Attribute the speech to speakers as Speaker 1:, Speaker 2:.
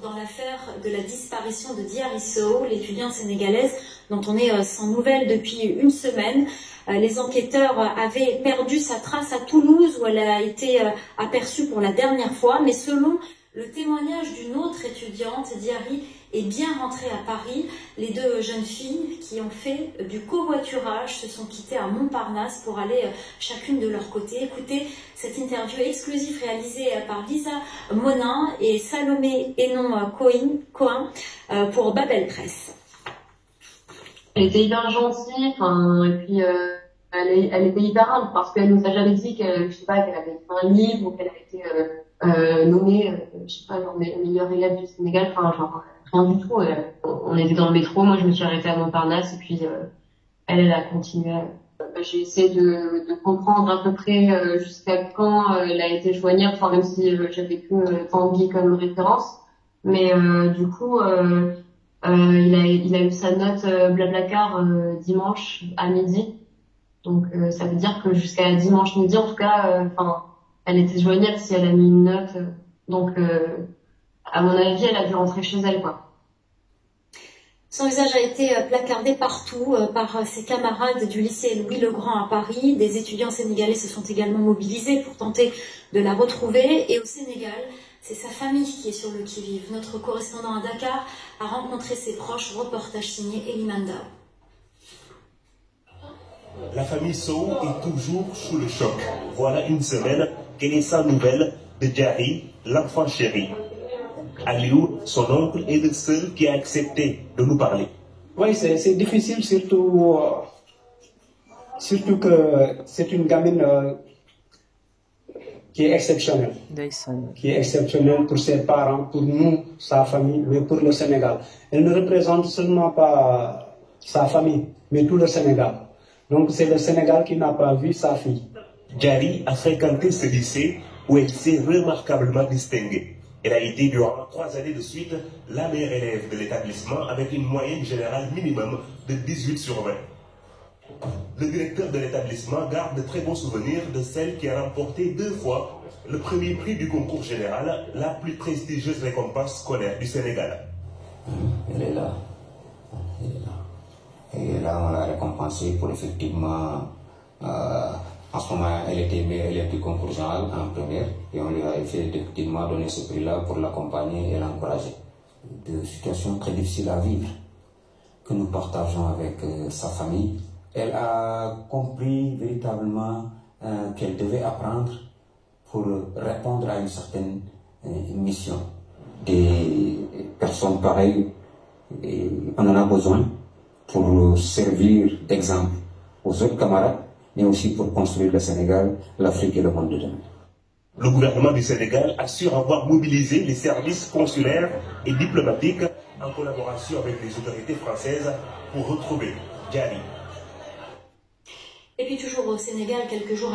Speaker 1: dans l'affaire de la disparition de Diarry Sow, l'étudiante sénégalaise dont on est sans nouvelles depuis une semaine. Les enquêteurs avaient perdu sa trace à Toulouse où elle a été aperçue pour la dernière fois, mais selon le témoignage d'une autre étudiante, Diarry est bien rentrée à Paris. Les deux jeunes filles qui ont fait du covoiturage se sont quittées à Montparnasse pour aller chacune de leur côté. Écoutez cette interview exclusive réalisée par Lisa Monin et Salomé Hénon-Cohen pour Babel Presse.
Speaker 2: Elle était hyper gentille, et puis elle était hyper humble parce qu'elle nous a jamais dit qu'elle, je sais pas, qu'elle avait fait un livre ou qu'elle a été nommée, je sais pas, genre meilleure élève du Sénégal, genre rien du tout. On était dans le métro, moi je me suis arrêtée à Montparnasse et puis elle a continué. J'ai essayé de comprendre à peu près jusqu'à quand elle a été joignable, même si j'avais que Tanguy comme référence, mais du coup. Il a eu sa note Blablacar dimanche à midi. Donc ça veut dire que jusqu'à dimanche midi, en tout cas, elle était joignable si elle a mis une note. Donc à mon avis, elle a dû rentrer chez elle, quoi.
Speaker 1: Son visage a été placardé partout par ses camarades du lycée Louis-le-Grand à Paris. Des étudiants sénégalais se sont également mobilisés pour tenter de la retrouver. Et au Sénégal, c'est sa famille qui est sur le qui-vive. Notre correspondant à Dakar a rencontré ses proches. Reportage signé Elimanda.
Speaker 3: La famille Sow est toujours sous le choc. Voilà une semaine qu'elle est sans nouvelles de Diarry, l'enfant chéri. Aliou, son oncle, est le seul qui a accepté de nous parler.
Speaker 4: Oui, c'est difficile, surtout que c'est une gamine qui est exceptionnelle. Qui est exceptionnelle pour ses parents, pour nous, sa famille, mais pour le Sénégal. Elle ne représente seulement pas sa famille, mais tout le Sénégal. Donc c'est le Sénégal qui n'a pas vu sa fille.
Speaker 3: Diarry a fréquenté ce lycée où elle s'est remarquablement distinguée. Elle a été durant 3 années de suite la meilleure élève de l'établissement avec une moyenne générale minimum de 18 sur 20. Le directeur de l'établissement garde de très bons souvenirs de celle qui a remporté 2 fois le premier prix du concours général, la plus prestigieuse récompense scolaire du Sénégal.
Speaker 5: Elle est là. Et là, on l'a récompensée pour effectivement... en ce moment, elle était meilleure élève du concours général en première et on lui a effectivement donné ce prix-là pour l'accompagner et l'encourager. De situations très difficiles à vivre que nous partageons avec sa famille. Elle a compris véritablement qu'elle devait apprendre pour répondre à une certaine mission. Des personnes pareilles, on en a besoin pour servir d'exemple aux autres camarades, mais aussi pour construire le Sénégal, l'Afrique et le monde de demain.
Speaker 3: Le gouvernement du Sénégal assure avoir mobilisé les services consulaires et diplomatiques en collaboration avec les autorités françaises pour retrouver Diarry.
Speaker 1: Et puis toujours au Sénégal, quelques jours après